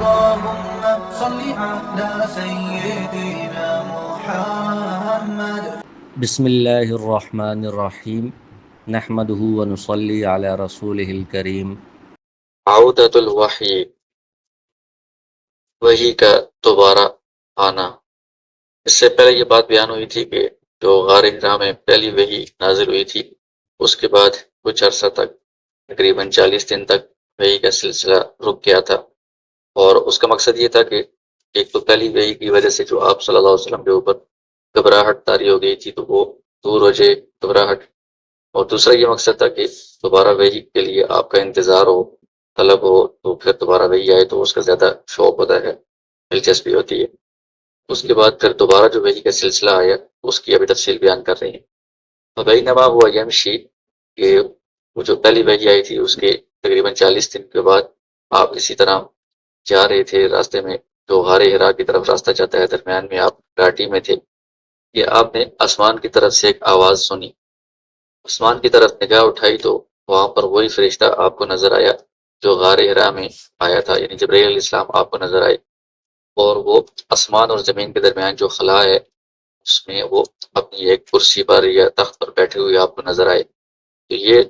اللهم صل على سيدنا محمد. بسم اللہ الرحمن الرحیم نحمدہ ونصلی علی رسولہ الکریم۔ عودۃ الوحی، وحی کا دوبارہ آنا۔ اس سے پہلے یہ بات بیان ہوئی تھی کہ جو غار حرا میں پہلی وحی نازل ہوئی تھی، اس کے بعد کچھ عرصہ تک تقریباً 40 دن تک وحی کا سلسلہ رک گیا تھا، اور اس کا مقصد یہ تھا کہ ایک تو پہلی وحی کی وجہ سے جو آپ صلی اللہ علیہ وسلم کے اوپر گھبراہٹ طاری ہو گئی تھی تو وہ دور ہو جائے گھبراہٹ، اور دوسرا یہ مقصد تھا کہ دوبارہ وحی کے لیے آپ کا انتظار ہو، طلب ہو، تو پھر دوبارہ وحی آئے تو اس کا زیادہ شوق ہوتا ہے، دلچسپی ہوتی ہے۔ اس کے بعد پھر دوبارہ جو وحی کا سلسلہ آیا اس کی ابھی تفصیل بیان کر رہے ہیں۔ فبینما ہوا یمشی، کہ وہ جو پہلی وحی آئی تھی اس کے تقریباً 40 دن کے بعد آپ اسی طرح جا رہے تھے راستے میں، جو غار حرا کی طرف راستہ جاتا ہے، درمیان میں آپ گھاٹی میں تھے کہ آپ نے آسمان کی طرف سے ایک آواز سنی۔ آسمان کی طرف نگاہ اٹھائی تو وہاں پر وہی فرشتہ آپ کو نظر آیا جو غار حرا میں آیا تھا، یعنی جبرائیل علیہ السلام آپ کو نظر آئے، اور وہ آسمان اور زمین کے درمیان جو خلا ہے اس میں وہ اپنی ایک کرسی پر یا تخت پر بیٹھے ہوئے آپ کو نظر آئے۔ تو یہ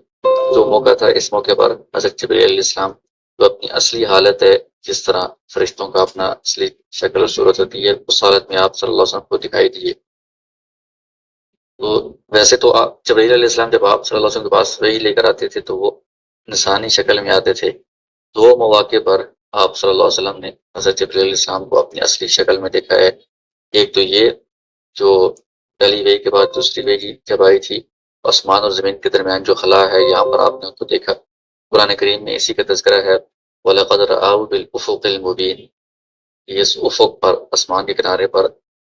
جو موقع تھا، اس موقع پر حضرت جبرائیل علیہ السلام جو اپنی اصلی حالت ہے، جس طرح فرشتوں کا اپنا اصلی شکل و صورت ہوتی ہے، اس حالت میں آپ صلی اللہ علیہ وسلم کو دکھائی دیے۔ تو ویسے تو جبرائیل علیہ السلام جب آپ صلی اللہ علیہ وسلم کے پاس وحی لے کر آتے تھے تو وہ انسانی شکل میں آتے تھے۔ دو مواقع پر آپ صلی اللہ علیہ وسلم نے حضرت جبرائیل علیہ السلام کو اپنی اصلی شکل میں دیکھا ہے۔ ایک تو یہ جو پہلی وحی کے بعد دوسری وحی جب آئی تھی، آسمان اور زمین کے درمیان جو خلا ہے، یہاں پر آپ نے ان کو دیکھا۔ قرآن کریم میں اسی کا تذکرہ ہے، وَلَقَدْ رَآهُ بِالْأُفُقِ الْمُبِينِ، اس افق پر، آسمان کے کنارے پر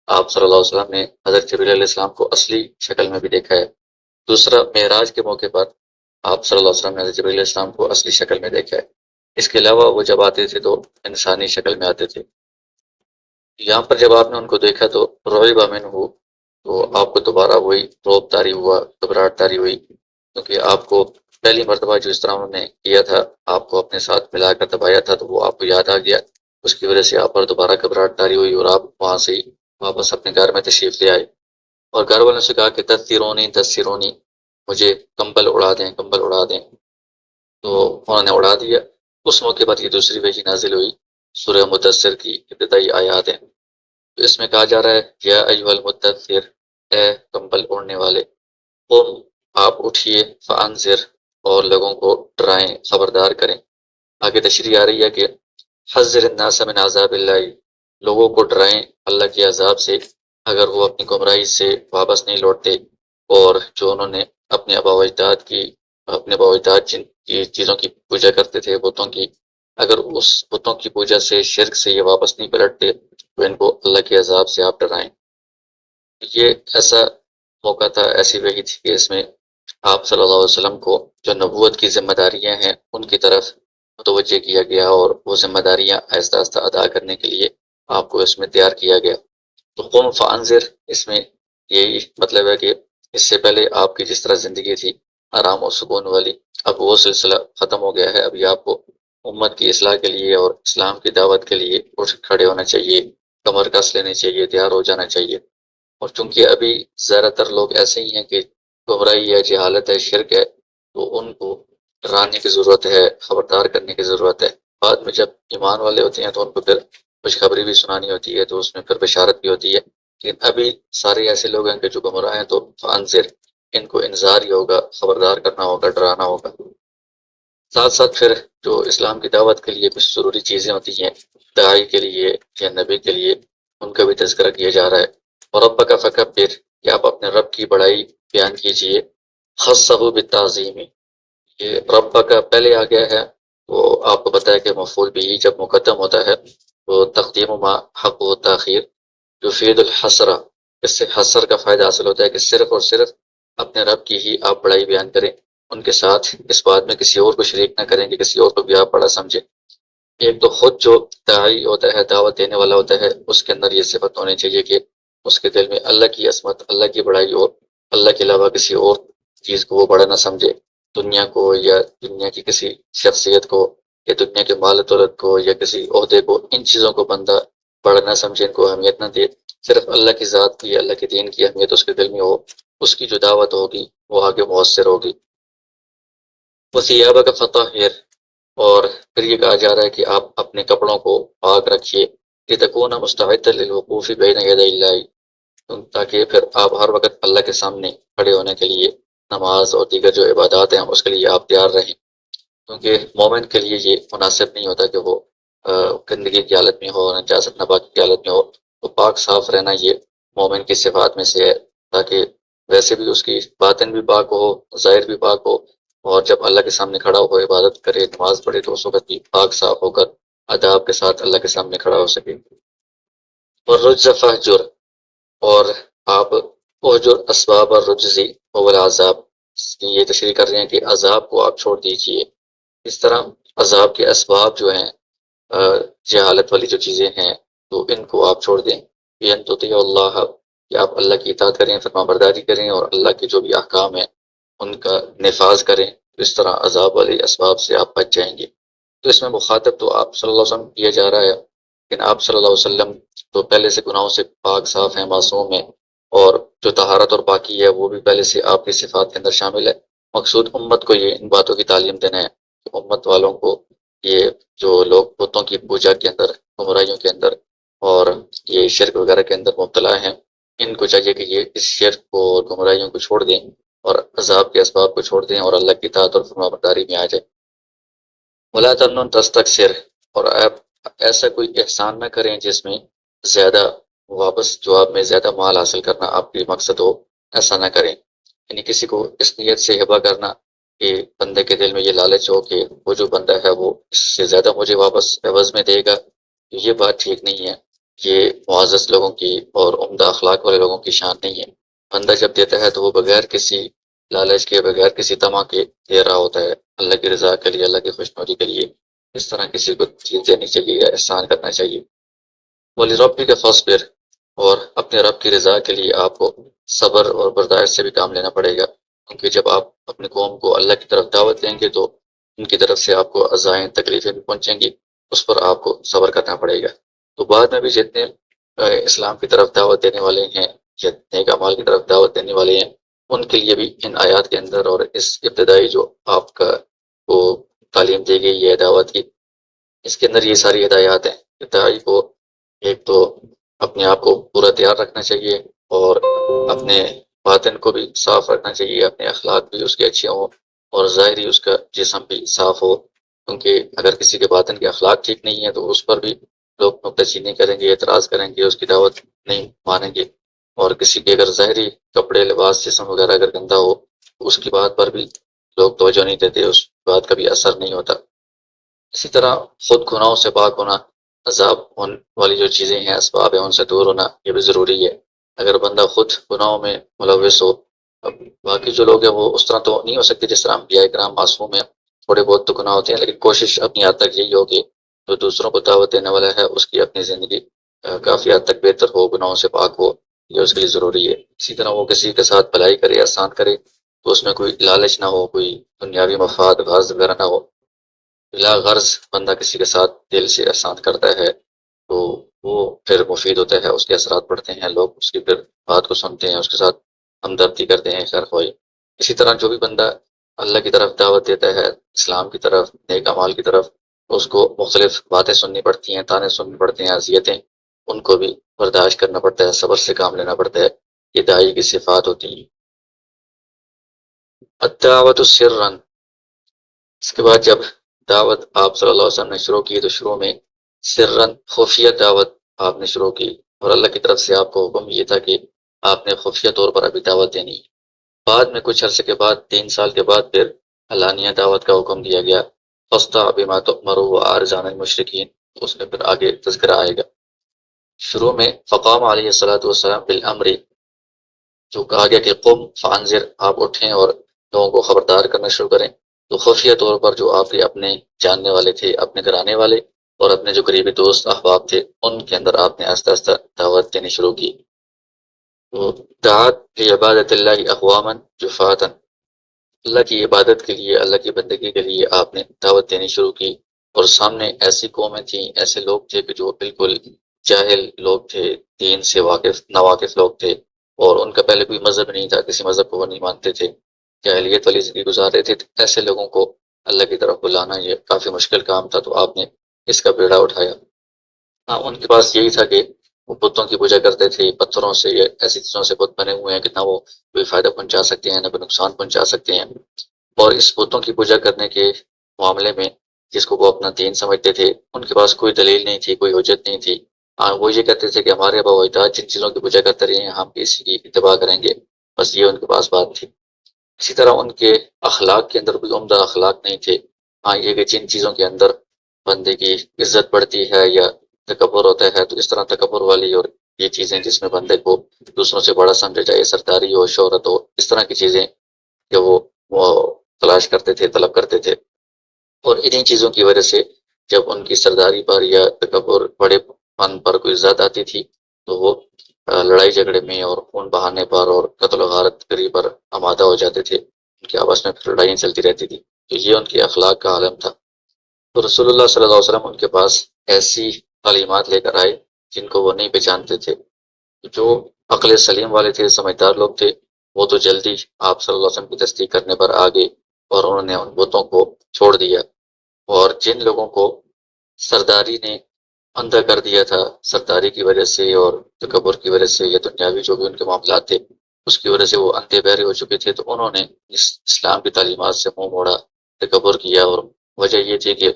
آپ صلی اللہ علیہ وسلم نے حضرت جبرائیل علیہ السلام کو اصلی شکل میں بھی دیکھا ہے۔ دوسرا، معراج کے موقع پر آپ صلی اللہ علیہ وسلم نے حضرت جبرائیل علیہ السلام کو اصلی شکل میں دیکھا ہے۔ اس کے علاوہ وہ جب آتے تھے تو انسانی شکل میں آتے تھے۔ یہاں پر جب آپ نے ان کو دیکھا تو رعب منہ، تو آپ کو دوبارہ وہی رعب طاری ہوا، گھبراہٹ طاری ہوئی، کیونکہ آپ کو پہلی مرتبہ جو اس طرح انہوں نے کیا تھا، آپ کو اپنے ساتھ ملا کر دبایا تھا، تو وہ آپ کو یاد آ گیا۔ اس کی وجہ سے آپ پر دوبارہ گھبراہٹ طاری ہوئی اور آپ وہاں سے ہی واپس اپنے گھر میں تشریف لے آئے، اور گھر والوں سے کہا کہ تسرونی، مجھے کمبل اڑا دیں، کمبل اڑا دیں۔ تو انہوں نے اڑا دیا۔ اس موقع پر یہ دوسری وحی نازل ہوئی، سورہ مدثر کی ابتدائی آیات ہیں۔ تو اس میں کہا جا رہا ہے، یا ایھا المدثر، اے کمبل اوڑھنے والے، قم، آپ اٹھیے، فانذر، اور لوگوں کو ڈرائیں، خبردار کریں۔ آگے تشریح آ رہی ہے کہ حذر الناس من عذاب اللہ، لوگوں کو ڈرائیں اللہ کے عذاب سے اگر وہ اپنی گمراہی سے واپس نہیں لوٹتے، اور جو انہوں نے اپنے آباء و اجداد جن کی چیزوں کی پوجا کرتے تھے، بتوں کی، اگر اس بتوں کی پوجا سے، شرک سے یہ واپس نہیں پلٹتے تو ان کو اللہ کے عذاب سے آپ ڈرائیں۔ یہ ایسا موقع تھا، ایسی وحی تھی کہ اس میں آپ صلی اللہ علیہ وسلم کو جو نبوت کی ذمہ داریاں ہیں ان کی طرف متوجہ کیا گیا، اور وہ ذمہ داریاں آہستہ آہستہ ادا کرنے کے لیے آپ کو اس میں تیار کیا گیا۔ تو قم فانذر، اس میں یہی مطلب ہے کہ اس سے پہلے آپ کی جس طرح زندگی تھی آرام و سکون والی، اب وہ سلسلہ ختم ہو گیا ہے۔ ابھی آپ کو امت کی اصلاح کے لیے اور اسلام کی دعوت کے لیے اٹھ کھڑے ہونا چاہیے، کمر کس لینی چاہیے، تیار ہو جانا چاہیے۔ اور چونکہ ابھی زیادہ تر لوگ ایسے ہی ہیں کہ گمراہی ہے، جہالت ہے، شرک ہے، تو ان کو ڈرانے کی ضرورت ہے، خبردار کرنے کی ضرورت ہے۔ بعد میں جب ایمان والے ہوتے ہیں تو ان کو پھر خوشخبری بھی سنانی ہوتی ہے، تو اس میں پھر بشارت بھی ہوتی ہے۔ لیکن ابھی سارے ایسے لوگ ہیں کہ جو گمراہ ہیں، تو فانذر، ان کو انذار ہی ہوگا، خبردار کرنا ہوگا، ڈرانا ہوگا۔ ساتھ ساتھ پھر جو اسلام کی دعوت کے لیے کچھ ضروری چیزیں ہوتی ہیں، داعی کے لیے یا نبی کے لیے، ان کا بھی تذکرہ کیا جا رہا ہے۔ اور ربک فکبر، کہ آپ اپنے رب کی بڑائی بیان کیجئے، خصہ بالتعظیم، یہ رب کا پہلے آ گیا ہے، وہ آپ کو پتہ ہے کہ مفعول بھی جب مقدم ہوتا ہے تو تقدیم ما حق و تاخیر یفید الحسر، اس سے حسر کا فائدہ حاصل ہوتا ہے کہ صرف اور صرف اپنے رب کی ہی آپ بڑائی بیان کریں، ان کے ساتھ اس بات میں کسی اور کو شریک نہ کریں کہ کسی اور کو بھی آپ بڑا سمجھیں۔ ایک تو خود جو داعی ہوتا ہے، دعوت دینے والا ہوتا ہے، اس کے اندر یہ صفت ہونی چاہیے کہ اس کے دل میں اللہ کی عظمت، اللہ کی بڑائی، اور اللہ کے علاوہ کسی اور چیز کو وہ بڑا نہ سمجھے، دنیا کو یا دنیا کی کسی شخصیت کو کہ دنیا کے مال و دولت کو یا کسی عہدے کو، ان چیزوں کو بندہ بڑا نہ سمجھے، ان کو اہمیت نہ دے، صرف اللہ کی ذات کی، اللہ کے دین کی اہمیت اس کے دل میں ہو، اس کی جو دعوت ہوگی وہ آگے مؤثر ہوگی۔ وَثِيَابَكَ فَطَهِّرْ، اور پھر یہ کہا جا رہا ہے کہ آپ اپنے کپڑوں کو پاک رکھیے، لِتَكُونَ مُسْتَعِدًّا لِلْوُقُوفِ بَيْنَ يَدَيِ اللَّهِ، تاکہ پھر آپ ہر وقت اللہ کے سامنے کھڑے ہونے کے لیے نماز اور دیگر جو عبادات ہیں اس کے لیے آپ تیار رہیں، کیونکہ مومن کے لیے یہ مناسب نہیں ہوتا کہ وہ گندگی کی حالت میں ہو، نجاست ناپاکی کی حالت میں ہو، تو پاک صاف رہنا یہ مومن کی صفات میں سے ہے، تاکہ ویسے بھی اس کی باطن بھی پاک ہو، ظاہر بھی پاک ہو، اور جب اللہ کے سامنے کھڑا ہو، عبادت کرے، نماز پڑھے، تو اس وقت بھی پاک صاف ہو کر اداب کے ساتھ اللہ کے سامنے کھڑا ہو سکے۔ اور رجز فہجر، اور آپ احجر اسباب الرجزی والعذاب، یہ تشریح کر رہے ہیں کہ عذاب کو آپ چھوڑ دیجئے۔ اس طرح عذاب کے اسباب جو ہیں، جہالت والی جو چیزیں ہیں، تو ان کو آپ چھوڑ دیں۔ بِأَن تُطِيعُوا اللَّهَ، کہ آپ اللہ کی اطاعت کریں، فرما برداری کریں، اور اللہ کے جو بھی احکام ہیں ان کا نفاذ کریں، اس طرح عذاب والے اسباب سے آپ بچ جائیں گے۔ تو اس میں مخاطب تو آپ صلی اللہ علیہ وسلم کیا جا رہا ہے، لیکن آپ صلی اللہ علیہ وسلم تو پہلے سے گناہوں سے پاک صاف ہیں، معصوم ہیں، اور جو طہارت اور پاکی ہے وہ بھی پہلے سے آپ کی صفات کے اندر شامل ہے۔ مقصود امت کو یہ ان باتوں کی تعلیم دینا ہے کہ امت والوں کو یہ جو لوگ بتوں کی پوجا کے اندر، گمراہیوں کے اندر اور یہ شرک وغیرہ کے اندر مبتلا ہیں، ان کو چاہیے کہ یہ اس شرک کو اور گمراہیوں کو چھوڑ دیں، اور عذاب کے اسباب کو چھوڑ دیں، اور اللہ کی اطاعت اور فرما برداری میں آ جائیں۔ وَلَا تَمْنُنْ تَسْتَكْثِرْ، اور آپ ایسا کوئی احسان نہ کریں جس میں زیادہ واپس جواب میں زیادہ مال حاصل کرنا آپ کی مقصد ہو، ایسا نہ کریں۔ یعنی کسی کو اس نیت سے ہبہ کرنا کہ بندے کے دل میں یہ لالچ ہو کہ وہ جو بندہ ہے وہ اس سے زیادہ مجھے واپس عوض میں دے گا، یہ بات ٹھیک نہیں ہے۔ یہ معزز لوگوں کی اور عمدہ اخلاق والے لوگوں کی شان نہیں ہے۔ بندہ جب دیتا ہے تو وہ بغیر کسی لالچ کے، بغیر کسی طمع کے دے رہا ہوتا ہے، اللہ کی رضا کے لیے، اللہ کی خوشنودی کے لیے۔ اس طرح کسی کو چیز دینی چاہیے یا احسان کرنا چاہیے۔ وَلِرَبِّكَ فَاصْبِرْ، اور اپنے رب کی رضا کے لیے آپ کو صبر اور برداشت سے بھی کام لینا پڑے گا، کیونکہ جب آپ اپنے قوم کو اللہ کی طرف دعوت دیں گے تو ان کی طرف سے آپ کو عزائیں، تکلیفیں بھی پہنچیں گی، اس پر آپ کو صبر کرنا پڑے گا۔ تو بعد میں بھی جتنے اسلام کی طرف دعوت دینے والے ہیں یا نیک اعمال کی طرف دعوت دینے والے ہیں، ان کے لیے بھی ان آیات کے اندر اور اس ابتدائی جو آپ کا کو تعلیم دی گئی ہے دعوت کی، اس کے اندر یہ ساری ہدایات ہیں۔ ابتدائی کو ایک تو اپنے آپ کو پورا تیار رکھنا چاہیے، اور اپنے باطن کو بھی صاف رکھنا چاہیے، اپنے اخلاق بھی اس کے اچھے ہوں، اور ظاہری اس کا جسم بھی صاف ہو، کیونکہ اگر کسی کے باطن کے اخلاق ٹھیک نہیں ہے تو اس پر بھی لوگ نکتہ چینی کریں گے، اعتراض کریں گے، اس کی دعوت نہیں مانیں گے۔ اور کسی کے اگر ظاہری کپڑے، لباس، جسم وغیرہ اگر گندا ہو تو اس کی بات پر بھی لوگ توجہ نہیں دیتے، اس بات کا بھی اثر نہیں ہوتا۔ اسی طرح خود گناہوں سے پاک ہونا، عذاب والی جو چیزیں ہیں، اسباب ہیں، ان سے دور ہونا، یہ بھی ضروری ہے۔ اگر بندہ خود گناہوں میں ملوث ہو، اب باقی جو لوگ ہیں وہ اس طرح تو نہیں ہو سکتے جس طرح انبیاء کرام معصوم ہیں، تھوڑے بہت تو گناہ ہوتے ہیں، لیکن کوشش اپنی حد تک یہی ہوگی جو دوسروں کو دعوت دینے والا ہے اس کی اپنی زندگی کافی حد تک بہتر ہو، گناہوں سے پاک ہو، یہ اس کے لیے ضروری ہے۔ اسی طرح وہ کسی کے ساتھ بھلائی کرے، احسان کرے، تو اس میں کوئی لالچ نہ ہو، کوئی دنیاوی مفاد، غرض وغیرہ نہ ہو۔ بلا غرض بندہ کسی کے ساتھ دل سے احسان کرتا ہے تو وہ پھر مفید ہوتا ہے، اس کے اثرات پڑتے ہیں، لوگ اس کی پھر بات کو سنتے ہیں، اس کے ساتھ ہمدردی کرتے ہیں، خیر خواہی۔ اسی طرح جو بھی بندہ اللہ کی طرف دعوت دیتا ہے، اسلام کی طرف، نیک اعمال کی طرف، اس کو مختلف باتیں سننی پڑتی ہیں، تانے سننی پڑتے ہیں، اذیتیں، ان کو بھی برداشت کرنا پڑتا ہے، صبر سے کام لینا پڑتا ہے۔ یہ داعی کی صفات ہوتی ہیں۔ الدعوت سرا، اس کے بعد جب دعوت آپ صلی اللہ علیہ وسلم نے شروع کی تو شروع میں سرن، خفیہ دعوت آپ نے شروع کی، اور اللہ کی طرف سے آپ کو حکم یہ تھا کہ آپ نے خفیہ طور پر ابھی دعوت دینی ہے۔ بعد میں کچھ عرصے کے بعد، 3 سال کے بعد، پھر علانیہ دعوت کا حکم دیا گیا۔ فَاصْدَعْ بِمَا تُؤْمَرُ وَأَعْرِضْ عَنِ الْمُشْرِكِينَ، اس میں پھر آگے تذکرہ آئے گا۔ شروع میں فقام علیہ الصلاۃ والسلام بالامر، جو کہا گیا کہ قم فانذر، آپ اٹھیں اور لوگوں کو خبردار کرنا شروع کریں، تو خفیہ طور پر جو آپ کے اپنے جاننے والے تھے، اپنے گھرانے والے اور اپنے جو قریبی دوست احباب تھے، ان کے اندر آپ نے آہستہ آہستہ دعوت دینی شروع کی۔ تو دعات عبادت اللہ اقواما جفاتا، اللہ کی عبادت کے لیے، اللہ کی بندگی کے لیے آپ نے دعوت دینی شروع کی، اور سامنے ایسی قومیں تھیں، ایسے لوگ تھے کہ جو بالکل جاہل لوگ تھے، دین سے ناواقف لوگ تھے، اور ان کا پہلے کوئی مذہب نہیں تھا، کسی مذہب کو وہ نہیں مانتے تھے، جاہلیت والی زندگی گزار رہے تھے۔ ایسے لوگوں کو اللہ کی طرف بلانا یہ کافی مشکل کام تھا، تو آپ نے اس کا بیڑا اٹھایا۔ ہاں، ان کے پاس یہی تھا کہ وہ بتوں کی پوجا کرتے تھے، پتھروں سے یا ایسی چیزوں سے بت بنے ہوئے ہیں کہ نہ وہ کوئی فائدہ پہنچا سکتے ہیں نہ کوئی نقصان پہنچا سکتے ہیں، اور اس بتوں کی پوجا کرنے کے معاملے میں جس کو وہ اپنا دین سمجھتے تھے، ان کے پاس کوئی دلیل نہیں تھی، کوئی حجت نہیں تھی۔ ہاں، وہ یہ کہتے تھے کہ ہمارے آباء و اجداد جن چیزوں کی پوجا کرتے رہے ہیں ہم بھی اسی کی اتباع کریں گے، بس یہ ان کے پاس بات تھی۔ اسی طرح ان کے اخلاق کے اندر کوئی عمدہ اخلاق نہیں تھے۔ ہاں، یہ کہ جن چیزوں کے اندر بندے کی عزت بڑھتی ہے یا تکبر ہوتا ہے، تو اس طرح تکبر والی اور یہ چیزیں جس میں بندے کو دوسروں سے بڑا سمجھا جائے، سرداری ہو، شہرت ہو، اس طرح کی چیزیں کہ وہ تلاش کرتے تھے، طلب کرتے تھے، اور انہی چیزوں کی وجہ سے جب ان کی سرداری پر یا تکبر بڑے پن پر کوئی زد آتی تھی تو وہ لڑائی جھگڑے میں اور خون بہانے پر اور قتل و غارت گری پر آمادہ ہو جاتے تھے۔ ان کی آپس میں پھر لڑائیاں چلتی رہتی تھی، تو یہ ان کے اخلاق کا عالم تھا۔ تو رسول اللہ صلی اللہ علیہ وسلم ان کے پاس ایسی تعلیمات لے کر آئے جن کو وہ نہیں پہچانتے تھے۔ جو عقل سلیم والے تھے، سمجھدار لوگ تھے، وہ تو جلدی آپ صلی اللہ علیہ وسلم کی تصدیق کرنے پر آ گئے اور انہوں نے ان بتوں کو چھوڑ دیا، اور جن لوگوں کو سرداری نے اندھا کر دیا تھا، سرداری کی وجہ سے اور تکبر کی وجہ سے یا دنیاوی جو بھی ان کے معاملات تھے اس کی وجہ سے وہ اندھے بہرے ہو چکے تھے، تو انہوں نے اسلام کی تعلیمات سے منہ موڑا، تکبر کیا، اور وجہ یہ تھی کہ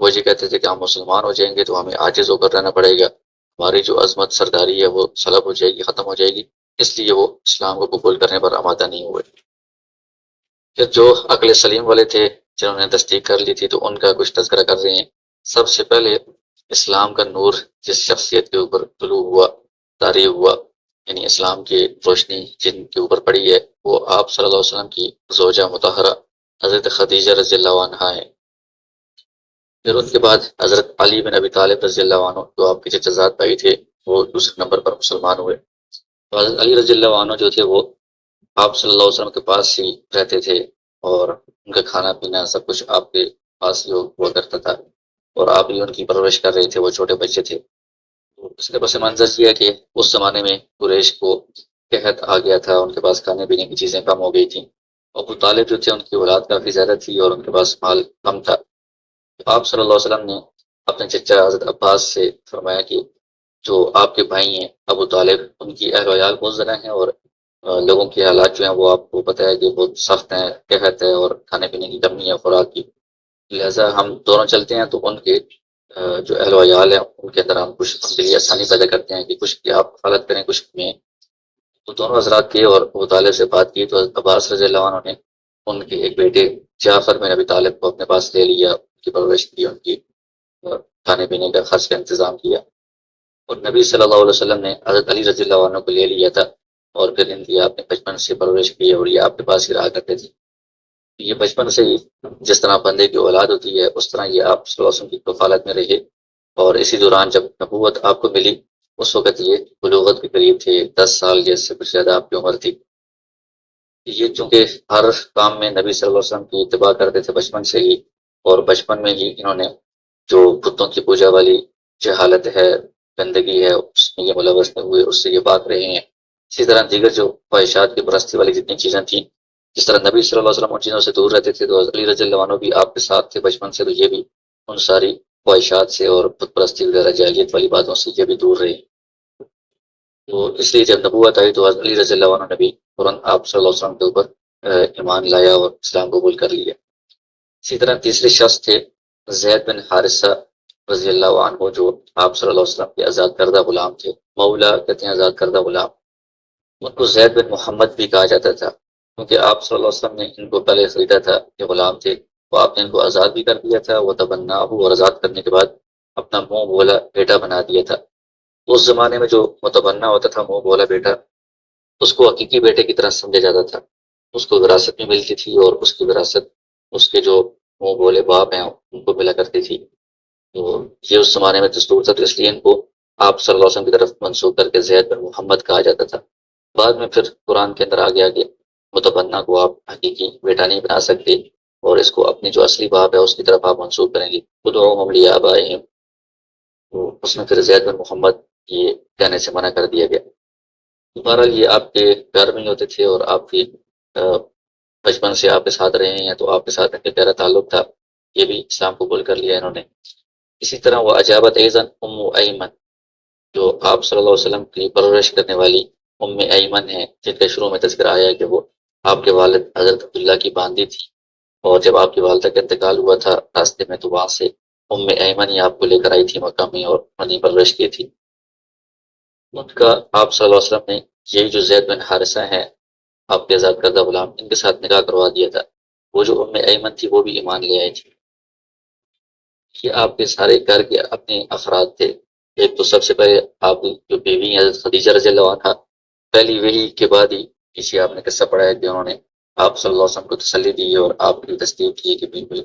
وہ یہ کہتے تھے کہ ہم مسلمان ہو جائیں گے تو ہمیں عاجز ہو کر رہنا پڑے گا، ہماری جو عظمت سرداری ہے وہ سلب ہو جائے گی، ختم ہو جائے گی، اس لیے وہ اسلام کو قبول کرنے پر آمادہ نہیں ہوئے۔ پھر جو عقل سلیم والے تھے جنہوں نے تصدیق کر لی تھی تو ان کا کچھ تذکرہ کر رہے ہیں۔ سب سے پہلے اسلام کا نور جس شخصیت کے اوپر طلوع ہوا، طاری ہوا، یعنی اسلام کی روشنی جن کے اوپر پڑی ہے، وہ آپ صلی اللہ علیہ وسلم کی زوجہ مطہرہ حضرت خدیجہ رضی اللہ عنہا ہیں۔ پھر ان کے بعد حضرت علی بن ابی طالب رضی اللہ عنہ جو آپ کے چچا بھائی تھے، وہ دوسرے نمبر پر مسلمان ہوئے۔ تو حضرت علی رضی اللہ عنہ جو تھے وہ آپ صلی اللہ علیہ وسلم کے پاس ہی رہتے تھے، اور ان کا کھانا پینا سب کچھ آپ کے پاس ہی ہوا کرتا تھا، اور آپ ہی ان کی پرورش کر رہے تھے، وہ چھوٹے بچے تھے۔ تو اس کے پس منظر یہ ہے کہ اس زمانے میں قریش کو قحط آ گیا تھا، ان کے پاس کھانے پینے کی چیزیں کم ہو گئی تھیں، ابو طالب جو تھے ان کی اولاد کافی زیادہ تھی اور ان کے پاس مال کم تھا۔ آپ صلی اللہ علیہ وسلم نے اپنے چچا حضرت عباس سے فرمایا کہ جو آپ کے بھائی ہیں ابو طالب، ان کی اہل و عیال بہت زیادہ ہیں، اور لوگوں کے حالات جو ہیں وہ آپ کو پتہ ہے کہ بہت سخت ہیں، قحط ہے اور کھانے پینے کی کمی ہے، خوراک کی، لہٰذا ہم دونوں چلتے ہیں تو ان کے جو اہل و عیال ہیں ان کے اندر ہم کچھ ان کے لیے آسانی پیدا کرتے ہیں کہ کچھ کی آپ حالت کریں کچھ میں۔ تو دونوں حضرات کے اور ابو طالب سے بات کی تو حضرت عباس رضی اللہ عنہ نے ان کے ایک بیٹے جعفر بن ابی طالب کو اپنے پاس لے لیا، ان کی پرورش کی، ان کی کھانے پینے کا خاص کا انتظام کیا، اور نبی صلی اللہ علیہ وسلم نے حضرت علی رضی اللہ عنہ کو لے لیا تھا، اور پھر ان کی آپ نے بچپن سے پرورش کی اور یہ آپ کے پاس ہی رہا کرتے تھے۔ یہ بچپن سے ہی جس طرح بندے کی اولاد ہوتی ہے اس طرح یہ آپ صلی اللہ علیہ وسلم کی کفالت میں رہے، اور اسی دوران جب نبوت آپ کو ملی اس وقت یہ بلوغت کے قریب تھے، 10 سال جیسے کچھ زیادہ آپ کی عمر تھی۔ یہ چونکہ ہر کام میں نبی صلی اللہ علیہ وسلم کی اتباع کرتے تھے بچپن سے ہی، اور بچپن میں ہی انہوں نے جو بتوں کی پوجا والی جہالت ہے، گندگی ہے، اس میں یہ ملوث نہیں ہوئے، اس سے یہ پاک رہے ہیں۔ اسی طرح دیگر جو خواہشات کی پرستی والی جتنی چیزیں تھیں، جس طرح نبی صلی اللہ علیہ وسلم ان چیزوں سے دور رہتے تھے تو حضرت علی رضی اللہ عنہ بھی آپ کے ساتھ تھے بچپن سے، تو یہ بھی ان ساری خواہشات سے اور بت پرستی وغیرہ جاہلیت والی باتوں سے یہ بھی دور رہے۔ تو اس لیے جب نبوت آئی تو حضرت علی رضی اللہ عنہ نے بھی فوراً آپ صلی اللہ علیہ وسلم کے اوپر ایمان لایا اور اسلام قبول کر لیا۔ اسی طرح تیسرے شخص تھے زید بن حارثہ رضی اللہ عنہ، جو آپ صلی اللہ علیہ وسلم کے آزاد کردہ غلام تھے، مولا کہتے ہیں آزاد کردہ غلام۔ ان کو زید بن محمد بھی کہا جاتا تھا، کیونکہ آپ صلی اللہ علیہ وسلم نے ان کو پہلے خریدا تھا، یہ غلام تھے، تو آپ نے ان کو آزاد بھی کر دیا تھا، وہ تبنا ہو، اور آزاد کرنے کے بعد اپنا منہ بولا بیٹا بنا دیا تھا۔ اس زمانے میں جو متبنع ہوتا تھا، منہ بولا بیٹا، اس کو حقیقی بیٹے کی طرح سمجھا جاتا تھا، اس کو وراثت میں ملتی تھی، اور اس کی وراثت اس کے جو منہ بولے باپ ہیں ان کو ملا کرتی تھی۔ تو یہ اس زمانے میں دستور تھا، تو اس لیے ان کو آپ صلی اللہ علیہ وسلم کی طرف منسوخ کر کے زید بن محمد کہا جاتا تھا۔ بعد میں پھر قرآن کے اندر آ گیا کہ متبنع کو آپ حقیقی بیٹا نہیں بنا سکتے، اور اس کو اپنی جو اصلی باپ ہے اس کی طرف آپ منسوخ کریں گے، ادعوہم لیابائہم، تو اس میں پھر زید بن محمد یہ کہنے سے منع کر دیا گیا۔ بہرحال یہ آپ کے گھر میں ہی ہوتے تھے اور آپ کی بچپن سے آپ کے ساتھ رہے ہیں، تو آپ کے ساتھ ان کا گہرا تعلق تھا، یہ بھی اسلام قبول کر لیا انہوں نے۔ اسی طرح وہ اجابت ایزن ام ایمن، جو آپ صلی اللہ علیہ وسلم کی پرورش کرنے والی ام ایمن ہیں، جن کا شروع میں تذکرہ آیا ہے کہ وہ آپ کے والد حضرت عبداللہ کی باندی تھی، اور جب آپ کی والدہ کا انتقال ہوا تھا راستے میں، تو وہاں سے ام ایمن ہی آپ کو لے کر آئی تھی مکہ میں اور منی پرورش کی تھی۔ ان کا آپ صلی اللہ علیہ وسلم نے یہی جو زید بن حارثہ ہیں آپ کے آزاد کردہ غلام، ان کے ساتھ نکاح کروا دیا تھا۔ وہ جو ام ایمن تھی وہ بھی ایمان لے آئی تھی۔ یہ آپ کے سارے گھر کے اپنے افراد تھے۔ ایک تو سب سے پہلے آپ جو بیوی ہیں حضرت خدیجہ رضی اللہ عنہا، پہلی وہی کے بعد ہی پیچھے آپ نے قصہ پڑھا ہے کہ انہوں نے آپ صلی اللہ علیہ وسلم کو تسلی دی اور آپ کی تصدیق کی کہ بالکل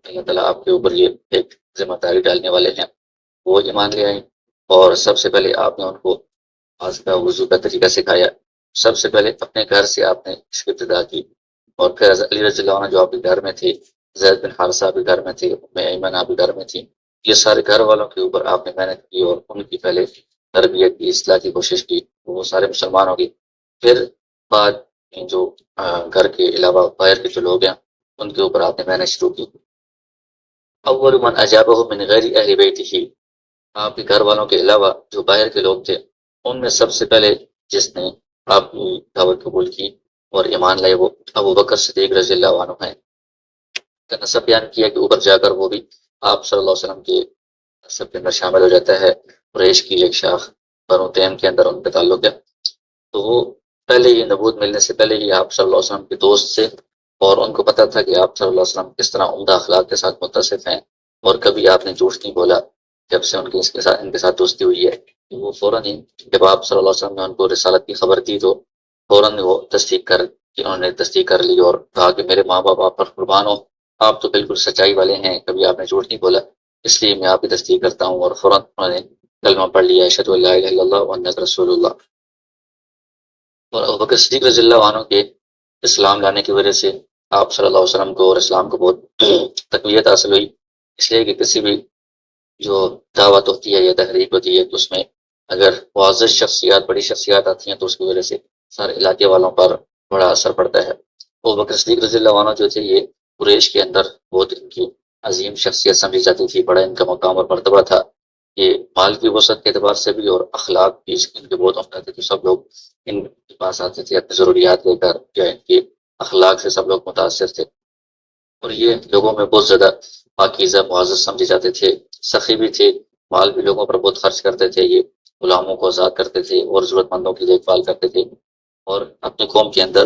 اللہ تعالیٰ آپ کے اوپر یہ ایک ذمہ داری ڈالنے والے ہیں، وہ ایمان لے آئیں۔ اور سب سے پہلے آپ نے ان کو آج کا وضو کا طریقہ سکھایا، سب سے پہلے اپنے گھر سے آپ نے اس کی ابتدا کی، اور پھر حضرت علی رضی اللہ عنہ جو آپ کے گھر میں تھے، زید بن حارثہ بھی گھر میں تھے، ام ایمن آپ بھی گھر میں تھی، یہ سارے گھر والوں کے اوپر آپ نے محنت کی اور ان کی پہلے تربیت کی، اصلاح کی کوشش کی، وہ سارے مسلمان ہو گئے۔ پھر بعد میں جو گھر کے علاوہ باہر کے جو لوگ ہیں ان کے اوپر آپ نے محنت شروع کی۔ اول من اجابہ من غیر اہل بیتہ، آپ کے گھر والوں کے علاوہ جو باہر کے لوگ تھے ان میں سب سے پہلے جس نے آپ کی دعوت قبول کی اور ایمان لائے وہ ابو بکر صدیق رضی اللہ عنہ ہیں۔ کا نسب بیان کیا کہ اوپر جا کر وہ بھی آپ صلی اللہ علیہ وسلم کے نسب کے اندر شامل ہو جاتا ہے، قریش کی ایک شاخ بنو تیم کے اندر ان کا تعلق ہے۔ تو وہ پہلے ہی نبوت ملنے سے پہلے ہی آپ صلی اللہ علیہ وسلم کے دوست سے، اور ان کو پتہ تھا کہ آپ صلی اللہ علیہ وسلم کس طرح عمدہ اخلاق کے ساتھ متصف ہیں، اور کبھی آپ نے جھوٹ نہیں بولا۔ جب سے ان کے ساتھ دوستی ہوئی ہے، وہ فوراً ہی جب آپ صلی اللہ علیہ وسلم نے ان کو رسالت کی خبر دی تو فوراً وہ انہوں نے تصدیق کر لی اور کہا کہ میرے ماں باپ آپ پر قربان ہو، آپ تو بالکل سچائی والے ہیں، کبھی آپ نے جھوٹ نہیں بولا، اس لیے میں آپ کی تصدیق کرتا ہوں۔ اور فوراً انہوں نے کلمہ پڑھ لیا، اشہد ان لا الہ الا اللہ وانک رسول اللہ۔ اور ابوبکر صدیق رضی اللہ عنہ کے اسلام لانے کی وجہ سے آپ صلی اللہ علیہ وسلم کو اور اسلام کو بہت تقویت حاصل ہوئی، اس لیے کہ کسی بھی جو دعوت ہوتی ہے یا تحریک ہوتی ہے تو اس میں اگر معزز شخصیات، بڑی شخصیات آتی ہیں تو اس کی وجہ سے سارے علاقے والوں پر بڑا اثر پڑتا ہے۔ ابوبکر صدیق رضی اللہ عنہ جو تھے یہ قریش کے اندر بہت ان کی عظیم شخصیت سمجھی جاتی تھی، بڑا ان کا مقام اور مرتبہ تھا۔ یہ مال کی وسعت کے اعتبار سے بھی اور اخلاق بھی ان کے بہت عمدہ تھے، تو سب لوگ ان کے پاس آتے تھے اپنی ضروریات لے کر، یا ان کے اخلاق سے سب لوگ متاثر تھے، اور یہ لوگوں میں بہت زیادہ پاکیزہ معزز سمجھے جاتے تھے، سخی بھی تھے، مال بھی لوگوں پر بہت خرچ کرتے تھے، یہ غلاموں کو آزاد کرتے تھے اور ضرورت مندوں کی دیکھ بھال کرتے تھے، اور اپنی قوم کے اندر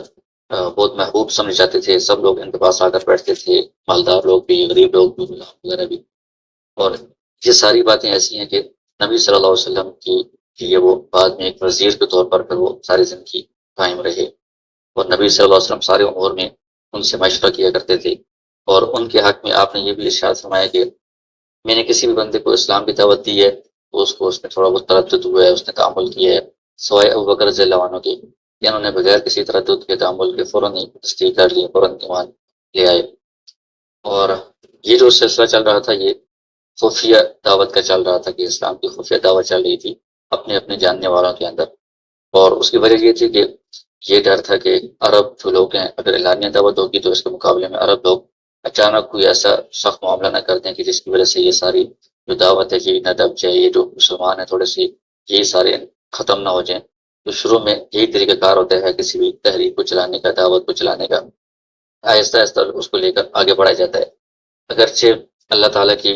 بہت محبوب سمجھے جاتے تھے، سب لوگ ان کے پاس آ کر بیٹھتے تھے، مالدار لوگ بھی، غریب لوگ بھی، غلام وغیرہ بھی۔ اور یہ ساری باتیں ایسی ہیں کہ نبی صلی اللہ علیہ وسلم کی لیے وہ بعد میں ایک وزیر کے طور پر پھر وہ ساری زندگی قائم رہے، اور نبی صلی اللہ علیہ وسلم سارے امور میں ان سے مشورہ کیا کرتے تھے، اور ان کے حق میں آپ نے یہ بھی ارشاد فرمایا کہ میں نے کسی بھی بندے کو اسلام کی دعوت دی ہے تو اس نے تھوڑا بہت تردد ہوا ہے، اس نے تعامل کیا ہے، سوائے ابوبکر رضی اللہ عنہ کے، کہ انہوں نے بغیر کسی تردد کے تعامل کے فوراً ہی تصدیق کر لی، فوراً ایمان لے آئے۔ اور یہ جو سلسلہ چل رہا تھا یہ خفیہ دعوت کا چل رہا تھا، کہ اسلام کی خفیہ دعوت چل رہی تھی اپنے اپنے جاننے والوں کے اندر، اور اس کی وجہ یہ تھی کہ یہ ڈر تھا کہ عرب جو لوگ ہیں اگر اعلانیہ دعوت ہوگی تو اس کے مقابلے میں عرب لوگ اچانک کوئی ایسا سخت معاملہ نہ کر دیں کہ جس کی وجہ سے یہ ساری جو دعوت ہے یہ نہ دب جائے، یہ جو مسلمان ہیں تھوڑے سے یہ سارے ختم نہ ہو جائیں۔ تو شروع میں یہی طریقہ کار ہوتا ہے کسی بھی تحریک کو چلانے کا، دعوت کو چلانے کا، آہستہ آہستہ اس کو لے کر آگے بڑھایا جاتا ہے۔ اگرچہ اللہ تعالیٰ کی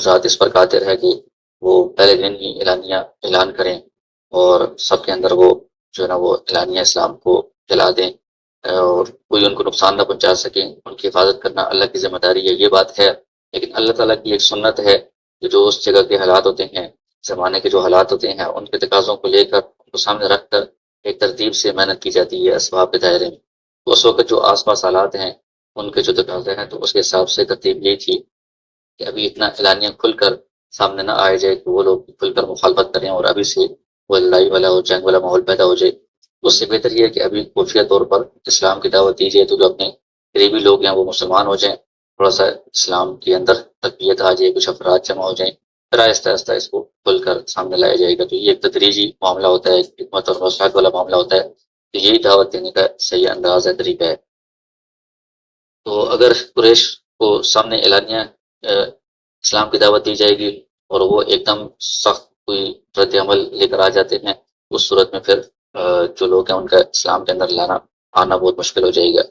ذات اس پر قادر ہے کہ وہ پہلے دن ہی اعلانیہ اعلان کریں اور سب کے اندر وہ جو ہے نا وہ اعلانیہ اسلام کو پھیلا دیں، اور کوئی ان کو نقصان نہ پہنچا سکے، ان کی حفاظت کرنا اللہ کی ذمہ داری ہے، یہ بات ہے۔ لیکن اللہ تعالیٰ کی ایک سنت ہے کہ جو اس جگہ کے حالات ہوتے ہیں، زمانے کے جو حالات ہوتے ہیں، ان کے تقاضوں کو لے کر ان کو سامنے رکھ کر ایک ترتیب سے محنت کی جاتی ہے اسباب کے دائرے میں۔ تو اس وقت جو آس پاس حالات ہیں ان کے جو تقاضے ہیں تو اس کے حساب سے ترتیب یہ تھی کہ ابھی اتنا اعلانیہ کھل کر سامنے نہ آئے جائے کہ وہ لوگ کھل کر مخالفت کریں اور ابھی سے وہ لڑائی والا اور جنگ والا ماحول پیدا ہو جائے۔ اس سے بہتر یہ ہے کہ ابھی خفیہ طور پر اسلام کی دعوت دی جائے، تو جو اپنے قریبی لوگ ہیں وہ مسلمان ہو جائیں، تھوڑا سا اسلام کے اندر تقویت آ جائے، کچھ افراد جمع ہو جائیں، پھر آہستہ آہستہ اس کو کھل کر سامنے لایا جائے گا۔ تو یہ ایک تدریجی معاملہ ہوتا ہے، ایک حکمت اور نصرت والا معاملہ ہوتا ہے۔ تو یہی دعوت دینے کا صحیح انداز ہے، طریقہ ہے۔ تو اگر قریش کو سامنے اعلانیہ اسلام کی دعوت دی جائے گی اور وہ ایک دم سخت کوئی رد عمل لے کر آ جاتے ہیں، اس صورت میں پھر جو لوگ ہیں ان کا اسلام کے اندر آنا بہت مشکل ہو جائے گا۔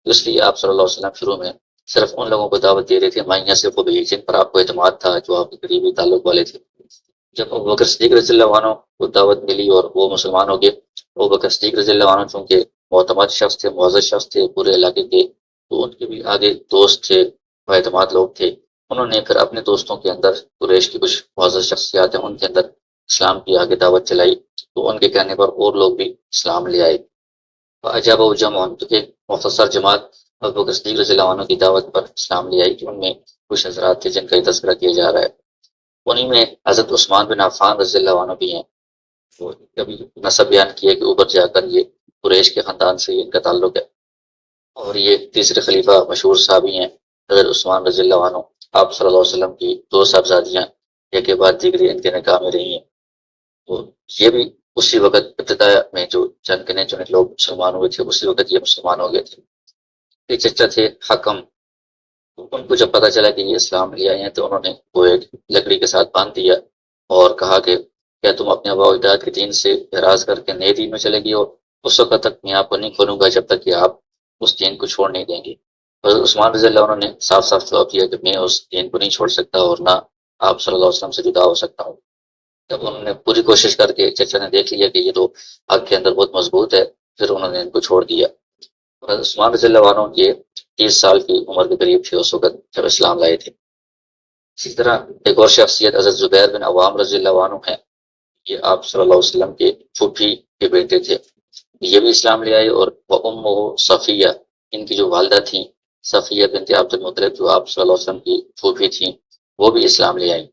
اس لیے آپ صلی اللہ علیہ وسلم شروع میں صرف ان لوگوں کو دعوت دے رہے تھے، مائیاں سے وہ بھی جن پر آپ کو اعتماد تھا، جو آپ کے قریبی تعلق والے تھے۔ جب ابوبکر صدیق رضی اللہ عنہ کو دعوت ملی اور وہ مسلمان ہو گئے، ابوبکر صدیق رضی اللہ عنہ چونکہ معتمد شخص تھے، معزز شخص تھے پورے علاقے کے، تو ان کے بھی آگے دوست تھے، اعتماد لوگ تھے۔ انہوں نے پھر اپنے دوستوں کے اندر قریش کی کچھ معزز شخصیات ہیں، ان کے اندر اسلام کی آگے دعوت چلائی، تو ان کے کہنے پر اور لوگ بھی اسلام لے آئے۔ عجاب و جمع، تو ایک مختصر جماعت ابوبکر صدیق رضی اللہ عنہ کی دعوت پر اسلام لے آئی، کہ ان میں کچھ حضرات تھے جن کا یہ تذکرہ کیا جا رہا ہے۔ انہیں میں حضرت عثمان بن عفان رضی اللہ عنہ بھی ہیں۔ وہ کبھی نسب بیان کیا کہ اوپر جا کر یہ قریش کے خاندان سے ان کا تعلق ہے، اور یہ تیسرے خلیفہ مشہور صحابی ہیں حضرت عثمان رضی اللہ عنہ۔ آپ صلی اللہ علیہ وسلم کی دو صاحبزادیاں ایک کے بعد دیگری ان کے نکاح میں رہی ہیں۔ تو یہ بھی اسی وقت ابتدا میں جو چند گنے چنے لوگ مسلمان ہوئے تھے، اسی وقت یہ مسلمان ہو گئے تھے۔ ایک چچا تھے حکم، ان کو جب پتہ چلا کہ یہ اسلام لے آئے ہیں تو انہوں نے وہ ایک لکڑی کے ساتھ باندھ دیا اور کہا کہ کیا تم اپنے آباء و اجداد کے دین سے اعراض کر کے نئے دین میں چلے گی، اور اس وقت تک میں آپ کو نہیں کھولوں گا جب تک کہ آپ اس دین کو چھوڑ نہیں دیں گے۔ حضرت عثمان رضی اللہ عنہ نے صاف صاف جواب دیا کہ میں اس دین کو نہیں چھوڑ سکتا، اور نہ آپ صلی اللہ علیہ وسلم سے جدا ہو سکتا ہوں۔ جب انہوں نے پوری کوشش کر کے چچا نے دیکھ لیا کہ یہ تو حق کے اندر بہت مضبوط ہے، پھر انہوں نے ان کو چھوڑ دیا۔ حضرت عثمان رضی اللہ عنہ یہ 30 سال کی عمر کے قریب تھے اس وقت جب اسلام لائے تھے۔ اسی طرح ایک اور شخصیت حضرت زبیر بن عوام رضی اللہ عنہ ہیں۔ یہ آپ صلی اللہ علیہ وسلم کے پھوپھی کے بیٹے تھے، یہ بھی اسلام لے آئے۔ اور امہ صفیہ، ان کی جو والدہ تھیں صفیہ بنت عبد المطلب، جو آپ صلی اللہ علیہ وسلم کی پھوپھی تھیں، وہ بھی اسلام لے آئیں۔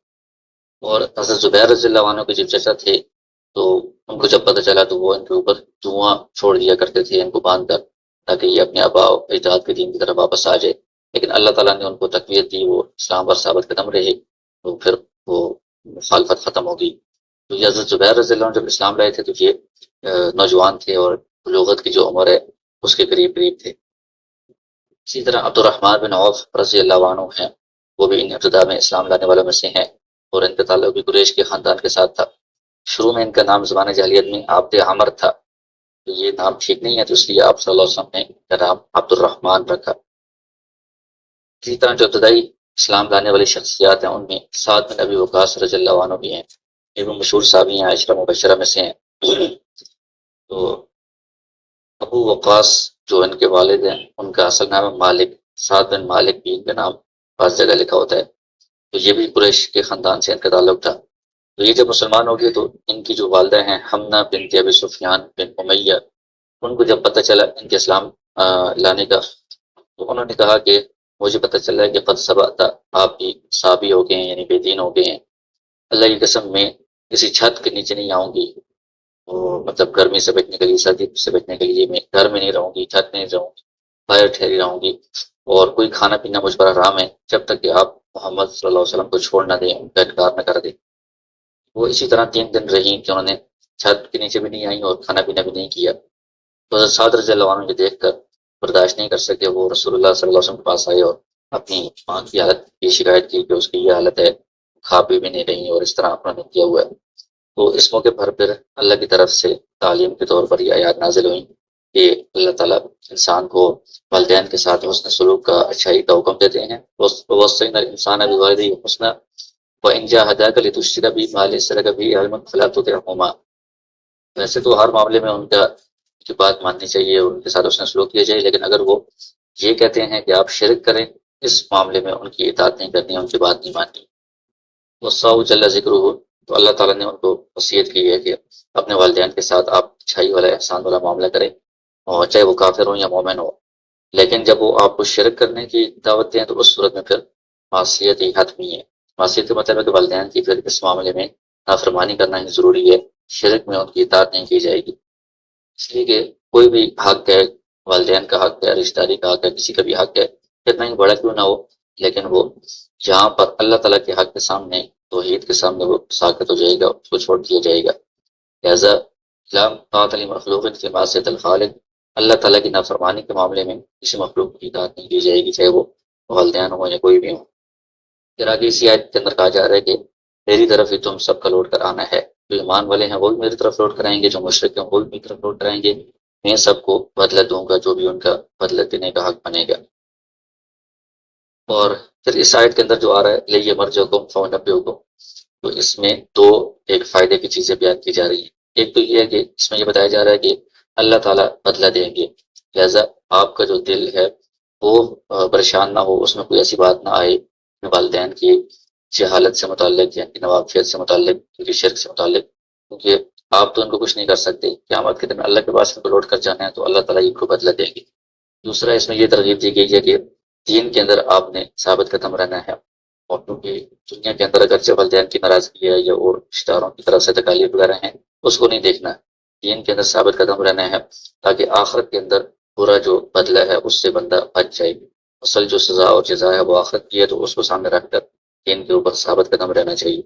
اور حضرت زبیر رضی اللہ عنہ کے جب چچا تھے تو ان کو جب پتہ چلا تو وہ ان کے اوپر دھواں چھوڑ دیا کرتے تھے ان کو باندھ کر، تاکہ یہ اپنے آباء و اجداد کے دین کی طرف واپس آ جائے۔ لیکن اللہ تعالیٰ نے ان کو تقویت دی، وہ اسلام پر ثابت قدم رہے، تو پھر وہ مخالفت ختم ہوگی۔ تو یہ حضرت زبیر رضی اللہ عنہ جب اسلام لائے تھے تو یہ نوجوان تھے، اور بلوغت کی جو عمر ہے اس کے قریب قریب تھے۔ اسی طرح عبد الرحمن بن عوف رضی اللہ عنہ ہیں، وہ بھی ان ابتدا میں اسلام لانے والوں میں سے ہیں، اور ان کا تعلق بھی قریش کے خاندان کے ساتھ تھا۔ شروع میں ان کا نام زبان جاہلیت میں عبد عمر تھا، تو یہ نام ٹھیک نہیں ہے، تو اس لیے آپ صلی اللہ علیہ وسلم نے ان کا نام عبد الرحمن رکھا۔ اسی طرح جو ابتدائی اسلام لانے والی شخصیات ہیں ان میں سعد بن ابی وقاص رضی اللہ عنہ بھی ہیں، یہ بھی مشہور صحابی ہیں، عشرہ مبشرہ میں سے ہیں۔ تو ابو وقاص جو ان کے والد ہیں ان کا اصل نام ہے مالک، سعد بن مالک بھی ان کا نام بعض جگہ لکھا ہوتا ہے۔ تو یہ بھی قریش کے خاندان سے ان کا تعلق تھا۔ تو یہ جب مسلمان ہو گئے تو ان کی جو والدہ ہیں حمنہ بنت ابی سفیان بن امیہ، ان کو جب پتہ چلا ان کے اسلام لانے کا، تو انہوں نے کہا کہ مجھے پتہ چلا ہے کہ قد سبقت، آپ بھی صحابی ہو گئے ہیں، یعنی بے دین ہو گئے ہیں۔ اللہ کی قسم میں کسی چھت کے نیچے نہیں آؤں گی، مطلب گرمی سے بچنے کے لیے، سردی سے بچنے کے لیے میں گھر میں نہیں رہوں گی، چھت میں نہیں رہوں گی، باہر ٹھہری رہوں گی، اور کوئی کھانا پینا مجھ پر حرام ہے جب تک کہ آپ محمد صلی اللہ علیہ وسلم کو چھوڑ نہ دیں، ان کا انکار نہ کر دیں۔ وہ اسی طرح 3 دن رہی کہ انہوں نے چھت کے نیچے بھی نہیں آئیں اور کھانا پینا بھی نہیں کیا۔ تو حضرت سعد رضی اللہ عنہ کو دیکھ کر برداشت نہیں کر سکے، وہ رسول اللہ صلی اللہ علیہ وسلم کے پاس آئے اور اپنی ماں کی حالت کی شکایت کی کہ اس کی یہ حالت ہے، کھا پی بھی نہیں رہی، اور اس طرح انہوں نے کیا ہوا ہے۔ تو اس موقع پر پھر اللہ کی طرف سے تعلیم کے طور پر یہ آیات نازل ہوئیں کہ اللہ تعالیٰ انسان کو والدین کے ساتھ حسن سلوک کا، اچھائی کا حکم دیتے ہیں۔ وَوَصَّيْنَا الْإِنسَانَ بِوَالِدَيْهِ حُسْنًا وَإِنْ جَاهَدَاكَ لِتُشْرِكَ بِي مَا لَيْسَ لَكَ بِهِ عِلْمٌ فَلَا تُطِعْهُمَا۔ ویسے تو ہر معاملے میں ان کی بات ماننی چاہیے، ان کے ساتھ حسن سلوک کیا جائے، لیکن اگر وہ یہ کہتے ہیں کہ آپ شرک کریں، اس معاملے میں ان کی اطاعت نہیں کرنی، ان کی بات نہیں ماننی۔ وَالصَّاحُ جَلَّ ذِكْرُهُ، تو اللہ تعالیٰ نے ان کو وصیت کی ہے کہ اپنے والدین کے ساتھ آپ اچھائی والا، احسان والا معاملہ کریں، اور چاہے وہ کافر ہوں یا مومن ہو۔ لیکن جب وہ آپ کو شرک کرنے کی دعوت دیں تو اس صورت میں پھر معصیت ہی حتمی ہے۔ معصیت کے مطلب ہے کہ والدین کی پھر اس معاملے میں نافرمانی کرنا ہی ضروری ہے، شرک میں ان کی اطاعت نہیں کی جائے گی۔ اس لیے کہ کوئی بھی حق ہے والدین کا حق ہے، رشتہ داری کا حق ہے، کسی کا بھی حق ہے، کتنا ہی بڑا کیوں نہ ہو، لیکن وہ جہاں پر اللہ تعالیٰ کے حق کے سامنے، توحید کے سامنے وہ ساکت ہو جائے گا، اس کو چھوڑ دیا جائے گا۔ لہٰذا لا طاعۃ لمخلوق فی معصیۃ الخالق، اللہ تعالیٰ کی نافرمانی کے معاملے میں کسی مخلوق کی اطاعت نہیں کی جائے گی، چاہے وہ والدین ہوں یا کوئی بھی ہو۔ پھر آگے اسی آیت کے اندر کہا جا رہا ہے کہ میری طرف ہی تم سب کا لوٹ کر آنا ہے، جو ایمان والے ہیں وہ بھی میری طرف لوٹ کر آئیں گے، جو مشرک ہیں وہ بھی میری طرف لوٹ کر آئیں گے، میں سب کو بدلہ دوں گا جو بھی ان کا بدلہ دینے کا حق بنے گا۔ اور پھر اس آیت کے اندر جو آ رہا ہے لیے مرجعکم فانبئکم، تو اس میں دو ایک فائدے کی چیزیں بیان کی جا رہی ہیں۔ ایک تو یہ ہے کہ اس میں یہ بتایا جا رہا ہے کہ اللہ تعالیٰ بدلہ دیں گے، لہٰذا آپ کا جو دل ہے وہ پریشان نہ ہو، اس میں کوئی ایسی بات نہ آئے والدین کی جہالت سے متعلق یا نوابشیت سے متعلق، ان کی شرک سے متعلق، کیونکہ آپ تو ان کو کچھ نہیں کر سکتے، قیامت کے دن اللہ کے پاس ان کو لوٹ کر جانا ہے تو اللہ تعالیٰ ان کو بدلہ دیں گے۔ دوسرا اس میں یہ ترغیب دی گئی ہے کہ دین کے اندر آپ نے ثابت قدم رہنا ہے، اور کیونکہ دنیا کے اندر اگرچہ والدین کی ناراضگی ہے یا اور رشتہ داروں کی طرف سے تکالیف وغیرہ ہیں اس کو نہیں دیکھنا، دین کے اندر ثابت قدم رہنا ہے تاکہ آخرت کے اندر برا جو بدلہ ہے اس سے بندہ بچ جائے۔ اصل جو سزا اور جزا ہے وہ آخرت کی ہے، تو اس کو سامنے رکھ کر دین کے اوپر ثابت قدم رہنا چاہیے۔